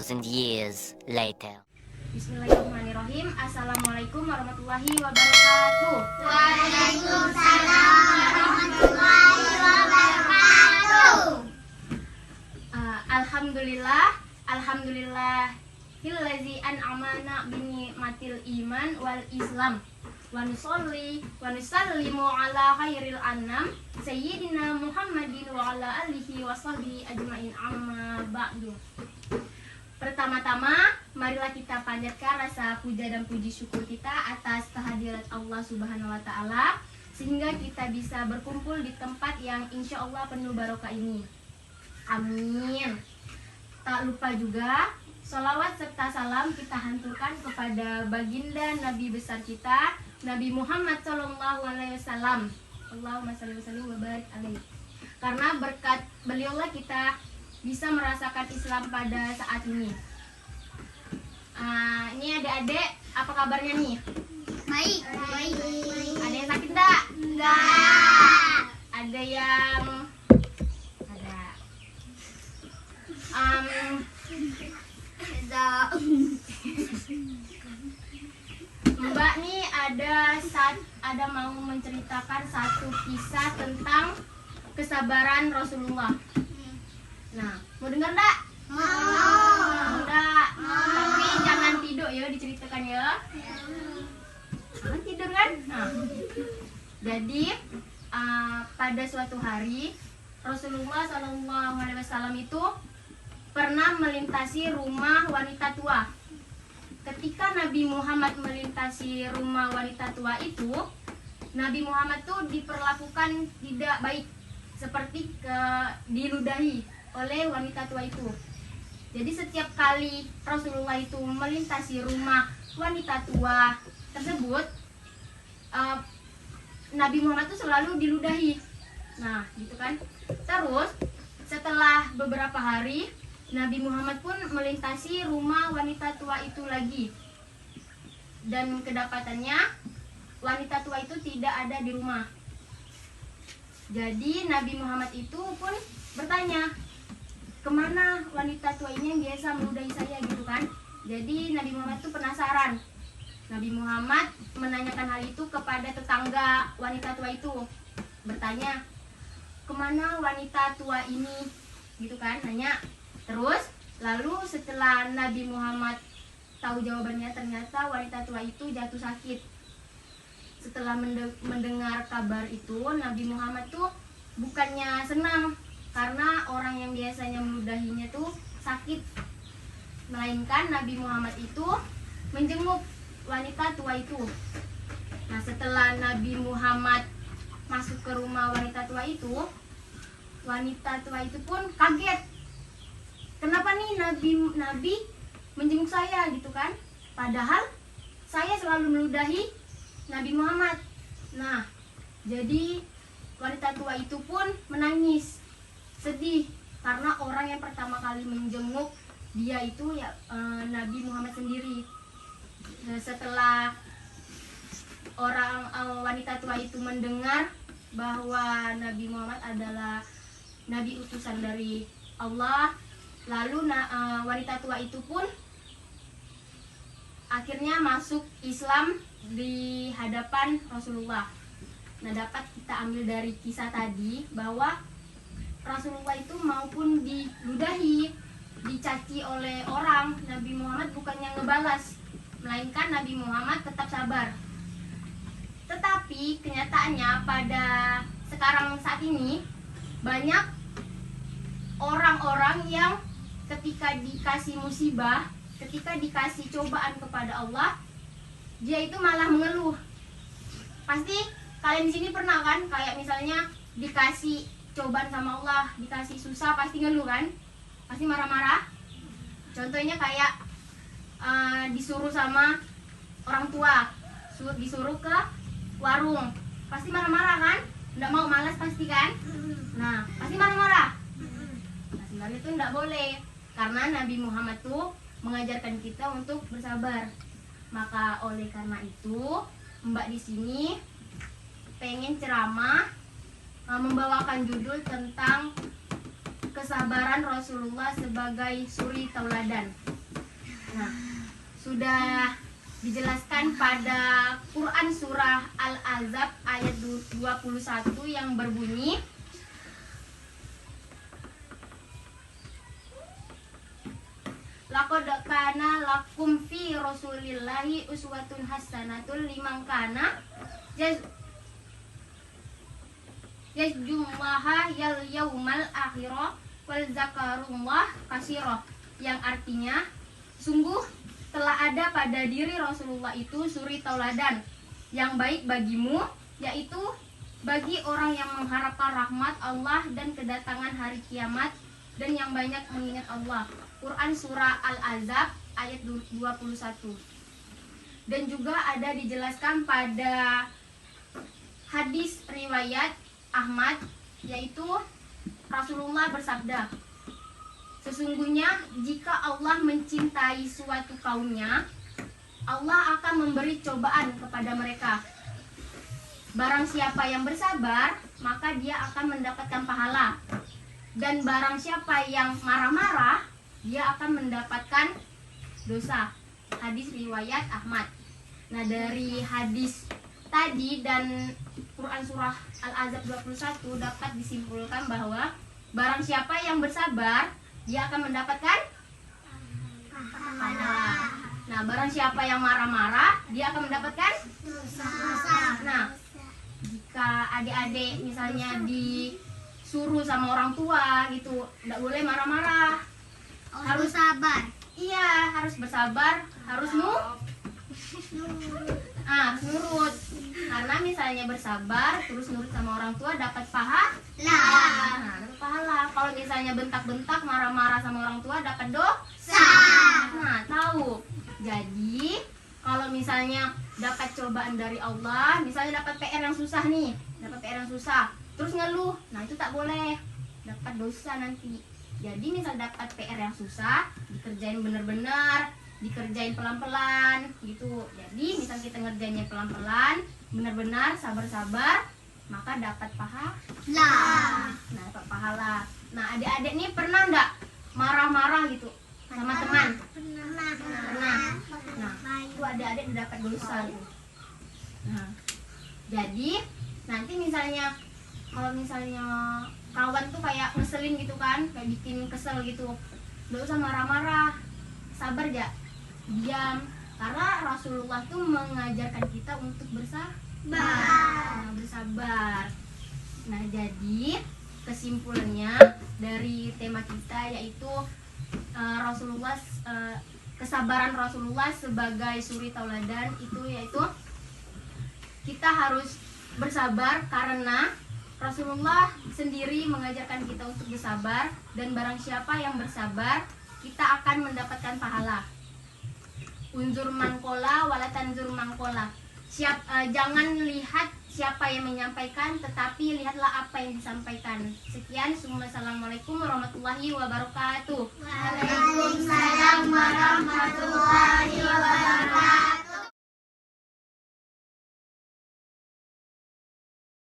2,000 years later. Bismillahirrahmanirrahim. Assalamualaikum warahmatullahi wabarakatuh. Waalaikumsalam warahmatullahi wabarakatuh. Alhamdulillahillazi an'amana bi ni'matil iman wal islam. Wa nusallimu ala khairil anam sayyidina Muhammadin wa ala alihi wa sahbihi ajmain, amma ba'du. Pertama-tama, marilah kita panjatkan rasa puja dan puji syukur kita atas kehadirat Allah Subhanahu wa Ta'ala, sehingga kita bisa berkumpul di tempat yang insya Allah penuh barokah ini. Amin. Tak lupa juga, sholawat serta salam kita hanturkan kepada baginda Nabi besar kita, Nabi Muhammad SAW. Allahumma shalli wa sallim wa barik alaihi. Karena berkat beliaulah kita bisa merasakan Islam pada saat ini. Ini adik-adik, apa kabarnya nih? Baik. Ada yang sakit enggak? Enggak. Ada yang ada. Mbak nih ada mau menceritakan satu kisah tentang kesabaran Rasulullah. Nah, mau dengar enggak? Mau. Enggak. Tapi jangan tidur ya, diceritakan ya. Jangan tidur kan? Nah. Jadi pada suatu hari Rasulullah SAW itu pernah melintasi rumah wanita tua. Ketika Nabi Muhammad melintasi rumah wanita tua itu, Nabi Muhammad tuh diperlakukan tidak baik, seperti diludahi oleh wanita tua itu. Jadi setiap kali Rasulullah itu melintasi rumah wanita tua tersebut, Nabi Muhammad itu selalu diludahi. Nah, gitu kan. Terus setelah beberapa hari, Nabi Muhammad pun melintasi rumah wanita tua itu lagi. Dan kedapatannya wanita tua itu tidak ada di rumah. Jadi Nabi Muhammad itu pun bertanya, kemana wanita tua ini yang biasa meludahi saya, gitu kan. Jadi Nabi Muhammad itu penasaran. Nabi Muhammad menanyakan hal itu kepada tetangga wanita tua itu, bertanya, kemana wanita tua ini, gitu kan, nanya. Terus lalu setelah Nabi Muhammad tahu jawabannya, ternyata wanita tua itu jatuh sakit. Setelah mendengar kabar itu, Nabi Muhammad tuh bukannya senang karena orang yang biasanya meludahinya tuh sakit, melainkan Nabi Muhammad itu menjenguk wanita tua itu. Nah, setelah Nabi Muhammad masuk ke rumah wanita tua itu pun kaget. Kenapa nih Nabi menjenguk saya, gitu kan? Padahal saya selalu meludahi Nabi Muhammad. Nah, jadi wanita tua itu pun menangis, sedih karena orang yang pertama kali menjenguk dia itu ya Nabi Muhammad sendiri. Nah, setelah wanita tua itu mendengar bahwa Nabi Muhammad adalah Nabi utusan dari Allah, lalu wanita tua itu pun akhirnya masuk Islam di hadapan Rasulullah. Nah, dapat kita ambil dari kisah tadi bahwa Rasulullah itu maupun diludahi, dicaci oleh orang, Nabi Muhammad bukannya ngebalas, melainkan Nabi Muhammad tetap sabar. Tetapi kenyataannya pada sekarang saat ini banyak orang-orang yang ketika dikasih musibah, ketika dikasih cobaan kepada Allah, dia itu malah mengeluh. Pasti kalian di sini pernah kan, kayak misalnya dikasih cobaan sama Allah, dikasih susah, pasti ngeluh kan? Pasti marah-marah. Contohnya kayak disuruh sama orang tua, disuruh ke warung, pasti marah-marah kan? Nggak mau, malas pasti kan? Nah, pasti marah-marah. Nah, sebenarnya itu nggak boleh, karena Nabi Muhammad tuh mengajarkan kita untuk bersabar. Maka oleh karena itu, Mbak di sini pengen ceramah membawakan judul tentang kesabaran Rasulullah sebagai suri tauladan. Nah, sudah dijelaskan pada Quran surah Al-Ahzab ayat 21 yang berbunyi, laqad kana lakum fi rasulillahi uswatun hasanatun liman kana yajjullaha yal yaumal akhirah wal zakarullah katsira, yang artinya sungguh telah ada pada diri Rasulullah itu suri tauladan yang baik bagimu, yaitu bagi orang yang mengharapkan rahmat Allah dan kedatangan hari kiamat dan yang banyak mengingat Allah. Quran surah Al-Ahzab ayat 21. Dan juga ada dijelaskan pada hadis riwayat Ahmad, yaitu Rasulullah bersabda, sesungguhnya jika Allah mencintai suatu kaumnya, Allah akan memberi cobaan kepada mereka. Barang siapa yang bersabar, maka dia akan mendapatkan pahala. Dan barang siapa yang marah-marah, dia akan mendapatkan dosa. Hadis riwayat Ahmad. Nah, dari hadis tadi dan Quran surah Al-Ahzab 21 dapat disimpulkan bahwa barang siapa yang bersabar, dia akan mendapatkan pahala. Nah, barang siapa yang marah-marah, dia akan mendapatkan dosa. Nah, jika adik-adik misalnya disuruh sama orang tua gitu, nggak boleh marah-marah. Harus sabar. Iya, harus bersabar, harus harus nurut. Karena misalnya bersabar terus nurut sama orang tua dapat pahala. Nah, dapat pahala. Kalau misalnya bentak-bentak, marah-marah sama orang tua dapat dosa. Nah, tahu. Jadi, kalau misalnya dapat cobaan dari Allah, misalnya dapat PR yang susah nih, terus ngeluh, nah itu tak boleh, dapat dosa nanti. Jadi misal dapat PR yang susah, dikerjain bener-bener, dikerjain pelan-pelan gitu. Jadi misal kita ngerjainnya pelan-pelan, benar-benar sabar-sabar, maka dapat pahala. Nah, dapat pahala. Nah, adik-adik nih pernah nggak marah-marah gitu sama teman? Pernah. Nah, itu adik-adik dapat dosa gitu. Nah, jadi nanti misalnya kalau misalnya kawan tuh kayak ngeselin gitu kan, kayak bikin kesel gitu, nggak usah marah-marah, sabar aja, diam. Karena Rasulullah tuh mengajarkan kita untuk bersabar. Nah, jadi kesimpulannya dari tema kita yaitu kesabaran Rasulullah sebagai suri tauladan itu yaitu kita harus bersabar karena Rasulullah sendiri mengajarkan kita untuk bersabar, dan barang siapa yang bersabar, kita akan mendapatkan pahala. Unzur mangkola wala tanzur mangkola. Jangan lihat siapa yang menyampaikan, tetapi lihatlah apa yang disampaikan. Sekian, assalamualaikum warahmatullahi wabarakatuh. Waalaikumsalam warahmatullahi wabarakatuh.